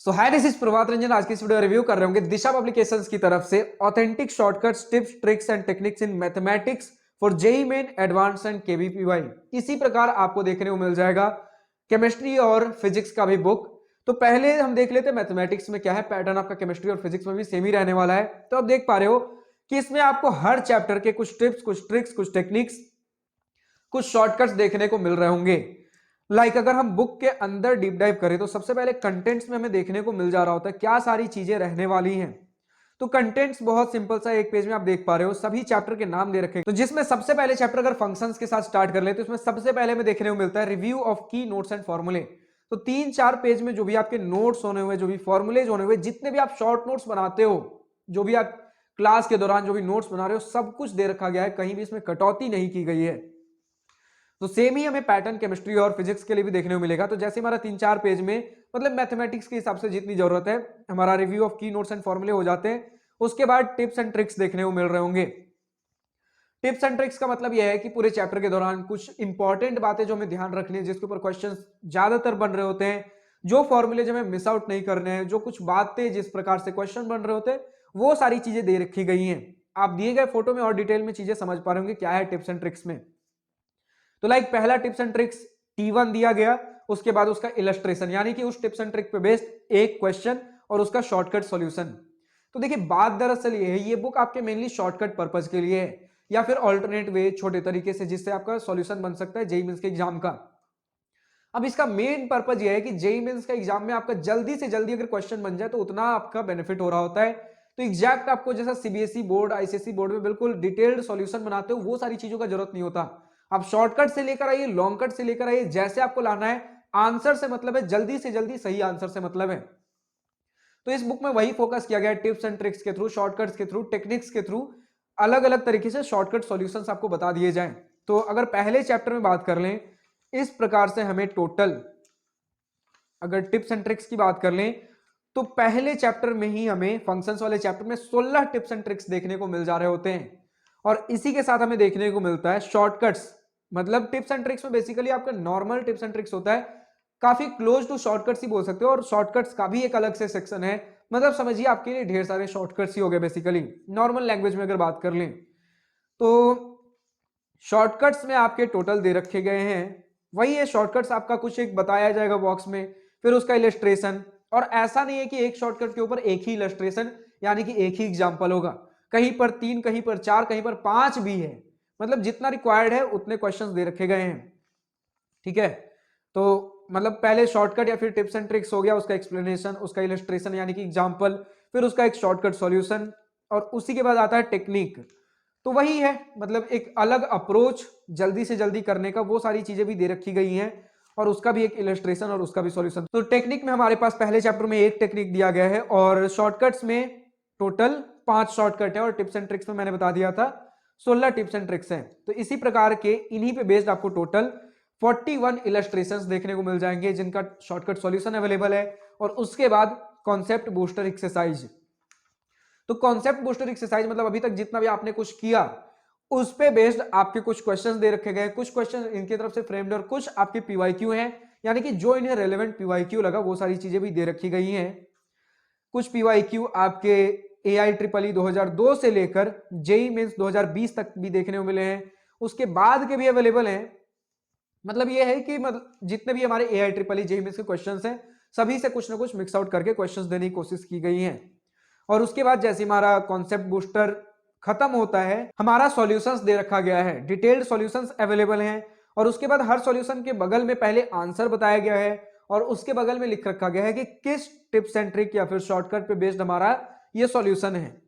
So hi, this is Prabhat Ranjan. आज की इस वीडियो रिव्यू कर रहे होंगे दिशा पब्लिकेशंस की तरफ से authentic shortcuts, tips, tricks and techniques in mathematics for JEE main, advance and KVPY. इसी प्रकार आपको देखने को मिल जाएगा केमिस्ट्री और फिजिक्स का भी बुक। तो पहले हम देख लेते हैं मैथमेटिक्स में क्या है। पैटर्न आपका केमिस्ट्री और फिजिक्स में भी सेम ही रहने वाला है। तो आप देख पा रहे हो कि इसमें आपको हर चैप्टर के कुछ टिप्स, कुछ ट्रिक्स, कुछ टेक्निक्स, कुछ शॉर्टकट्स देखने को मिल रहे होंगे। अगर हम बुक के अंदर डीप डाइव करें तो सबसे पहले कंटेंट्स में हमें देखने को मिल जा रहा होता है क्या सारी चीजें रहने वाली हैं। तो कंटेंट्स बहुत सिंपल सा एक पेज में आप देख पा रहे हो, सभी चैप्टर के नाम दे रखे हैं। तो जिसमें सबसे पहले चैप्टर अगर फंक्शंस के साथ स्टार्ट कर ले तो इसमें सबसे पहले हमें देखने को मिलता है रिव्यू ऑफ की नोट्स एंड फॉर्मूले। तो 3-4 पेज में जो भी आपके नोट्स होने हुए, जो भी फॉर्मुलेज होने हुए, जितने भी आप शॉर्ट नोट्स बनाते हो, जो भी आप क्लास के दौरान जो भी नोट्स बना रहे हो, सब कुछ दे रखा गया है, कहीं भी इसमें कटौती नहीं की गई है। तो सेम ही हमें पैटर्न केमिस्ट्री और फिजिक्स के लिए भी देखने को मिलेगा। तो जैसे हमारा 3-4 पेज में मैथमेटिक्स के हिसाब से जितनी जरूरत है, हमारा रिव्यू ऑफ की नोट्स एंड फॉर्मूले हो जाते हैं। उसके बाद टिप्स एंड ट्रिक्स देखने को मिल रहे होंगे। टिप्स एंड ट्रिक्स का मतलब यह है कि पूरे चैप्टर के दौरान कुछ इंपॉर्टेंट बातें जो हमें ध्यान रखनी है, जिसके ऊपर क्वेश्चन ज्यादातर बन रहे होते हैं, जो फॉर्मूले जो हमें मिस आउट नहीं करने हैं, जो कुछ बातें जिस प्रकार से क्वेश्चन बन रहे होते हैं, वो सारी चीजें दे रखी गई हैं। आप दिए गए फोटो में और डिटेल में चीजें समझ पा रहे होंगे क्या है टिप्स एंड ट्रिक्स में। तो पहला टिप्स एंड ट्रिक्स T1 दिया गया, उसके बाद उसका इलस्ट्रेशन, यानी कि उस टिप्स एंड ट्रिक पे बेस्ड एक क्वेश्चन और उसका शॉर्टकट सॉल्यूशन। तो देखिए, बात दरअसल ये है, ये बुक आपके मेनली शॉर्टकट पर्पज के लिए है, या फिर ऑल्टरनेट वे, छोटे तरीके से जिससे आपका सॉल्यूशन बन सकता है जेईई मेंस के एग्जाम का। अब इसका मेन पर्पज ये है कि जेईई मेंस का एग्जाम में आपका जल्दी से जल्दी अगर क्वेश्चन बन जाए तो उतना आपका बेनिफिट हो रहा होता है। तो एग्जैक्ट आपको जैसा सीबीएसई बोर्ड, आईसीएसई बोर्ड में बिल्कुल डिटेल्ड सॉल्यूशन बनाते हो, वो सारी चीजों का जरूरत नहीं होता। आप शॉर्टकट से लेकर आइए, लॉन्ग कट से लेकर आइए, जैसे आपको लाना है। आंसर से मतलब है, जल्दी से जल्दी सही आंसर से मतलब है। तो इस बुक में वही फोकस किया गया है, टिप्स एंड ट्रिक्स के थ्रू, शॉर्टकट्स के थ्रू, टेक्निक्स के थ्रू, अलग अलग तरीके से शॉर्टकट सॉल्यूशंस आपको बता दिए जाएं। तो अगर पहले चैप्टर में बात कर लें, इस प्रकार से हमें टोटल, अगर टिप्स एंड ट्रिक्स की बात कर लें तो पहले चैप्टर में ही हमें, फंक्शंस वाले चैप्टर में 16 टिप्स एंड ट्रिक्स देखने को मिल जा रहे होते हैं। और इसी के साथ हमें देखने को मिलता है शॉर्टकट्स। टिप्स एंड ट्रिक्स में बेसिकली आपका नॉर्मल टिप्स एंड ट्रिक्स होता है, काफी क्लोज टू शॉर्टकट्स ही बोल सकते हो। और शॉर्टकट्स का भी एक अलग से सेक्शन है, समझिए आपके लिए ढेर सारे शॉर्टकट्स ही हो गए बेसिकली, नॉर्मल लैंग्वेज में अगर बात कर लें तो। शॉर्टकट्स में आपके टोटल दे रखे गए हैं, वही है शॉर्टकट्स आपका कुछ एक बताया जाएगा बॉक्स में, फिर उसका इलस्ट्रेशन। और ऐसा नहीं है कि एक शॉर्टकट के ऊपर एक ही इलस्ट्रेशन, यानी कि एक ही एग्जांपल होगा। कहीं पर 3, कहीं पर 4, कहीं पर 5 भी है। जितना रिक्वायर्ड है उतने क्वेश्चंस दे रखे गए हैं। ठीक है, तो पहले शॉर्टकट या फिर टिप्स एंड ट्रिक्स हो गया, उसका एक्सप्लेनेशन, उसका इलस्ट्रेशन यानी कि एग्जांपल, फिर उसका एक शॉर्टकट सॉल्यूशन, और उसी के बाद आता है टेक्निक। तो वही है, एक अलग अप्रोच जल्दी से जल्दी करने का, वो सारी चीजें भी दे रखी गई हैं, और उसका भी एक इलस्ट्रेशन और उसका भी सॉल्यूशन। तो टेक्निक में हमारे पास पहले चैप्टर में एक टेक्निक दिया गया है, और शॉर्टकट्स में टोटल 5 शॉर्टकट है, और टिप्स एंड ट्रिक्स में मैंने बता दिया था 16 टिप्स एंड ट्रिक्स हैं। तो इसी प्रकार के इन्हीं पे बेस्ड आपको टोटल 41 इलस्ट्रेशंस देखने को मिल जाएंगे, जिनका शॉर्टकट सॉल्यूशन अवेलेबल है। और उसके बाद कॉन्सेप्ट बूस्टर एक्सरसाइज। तो कॉन्सेप्ट बूस्टर एक्सरसाइज अभी तक जितना भी आपने कुछ किया उस पे बेस्ड आपके कुछ क्वेश्चंस दे रखे गए, कुछ क्वेश्चन इनकी तरफ से फ्रेम्ड, और कुछ आपके पीवाईक्यू हैं, यानी कि जो इन्हें रेलेवेंट पीवाईक्यू लगा वो सारी चीजें भी दे रखी गई हैं। कुछ पीवाईक्यू आपके AIEEE 2002 से लेकर जेईई मेंस 2020 तक भी देखने को मिले हैं, उसके बाद के भी अवेलेबल हैं। ये है कि जितने भी हमारे AIEEE जेईई मेंस के क्वेश्चंस हैं, सभी से कुछ ना कुछ मिक्स आउट करके क्वेश्चंस देने की कोशिश की गई है। और उसके बाद जैसे हमारा कॉन्सेप्ट बूस्टर खत्म होता है, हमारा सॉल्यूशंस दे रखा गया है, डिटेल्ड सॉल्यूशंस अवेलेबल हैं। और उसके बाद हर सॉल्यूशन के बगल में पहले आंसर बताया गया है, और उसके बगल में लिख रखा गया है कि किस टिप्स एंड ट्रिक या फिर शॉर्टकट पे बेस्ड हमारा ये सॉल्यूशन है,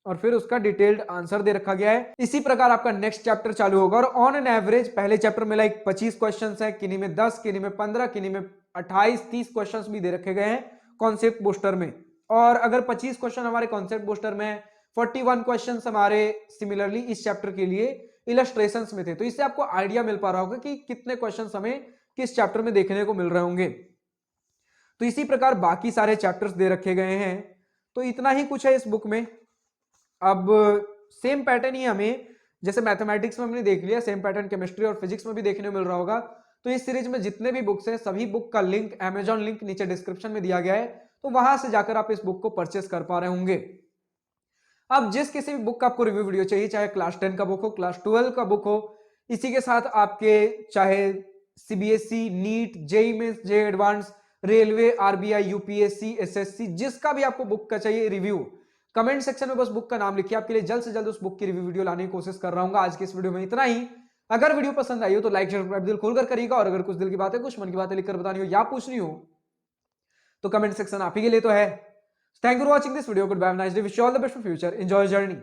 और फिर उसका डिटेल्ड आंसर दे रखा गया है। इसी प्रकार आपका नेक्स्ट चैप्टर चालू होगा, और ऑन एन एवरेज पहले चैप्टर में 25 क्वेश्चन है, किन्हीं में 10, किन्हीं में 15, किन्हीं में 28-30 क्वेश्चन भी दे रखे गए हैं कॉन्सेप्ट बूस्टर में। और अगर 25 क्वेश्चन हमारे कॉन्सेप्ट बूस्टर में, 41 क्वेश्चंस हमारे सिमिलरली इस चैप्टर के लिए इलस्ट्रेशंस में थे। तो इससे आपको आइडिया मिल पा रहा होगा कि कितने क्वेश्चंस हमें किस चैप्टर में देखने को मिल रहे होंगे। तो इसी प्रकार बाकी सारे चैप्टर्स दे रखे गए हैं। तो इतना ही कुछ है इस बुक में। अब सेम पैटर्न ही हमें, जैसे मैथमेटिक्स में हमने देख लिया, सेम पैटर्न केमिस्ट्री और फिजिक्स में भी देखने को मिल रहा होगा। तो इस सीरीज में जितने भी बुक्स हैं, सभी बुक का लिंक, अमेजॉन लिंक नीचे डिस्क्रिप्शन में दिया गया है। तो वहां से जाकर आप इस बुक को परचेस कर पा रहे होंगे। अब जिस किसी भी बुक का आपको रिव्यू वीडियो चाहिए, चाहे क्लास 10 का बुक हो, क्लास 12 का बुक हो, इसी के साथ आपके चाहे CBSE, NEET, JEE mains, JEE advance, railway, RBI, UPSC, SSC, जिसका भी आपको बुक का चाहिए रिव्यू, कमेंट सेक्शन में बस बुक का नाम लिखिए। आपके लिए जल्द से जल्द उस बुक की रिव्यू वीडियो लाने की कोशिश कर रहा हूं। आज के इस वीडियो में इतना ही। अगर वीडियो पसंद आई हो तो लाइक शेयर सब्सक्राइब दिल खोलकर करिएगा, और अगर कुछ दिल की बातें, कुछ मन की बातें लिखकर बतानी हो या पूछनी हो तो कमेंट सेक्शन आप ही के लिए तो है। Thank you for watching this video. Goodbye, nice day, wish you all the best for future, enjoy journey.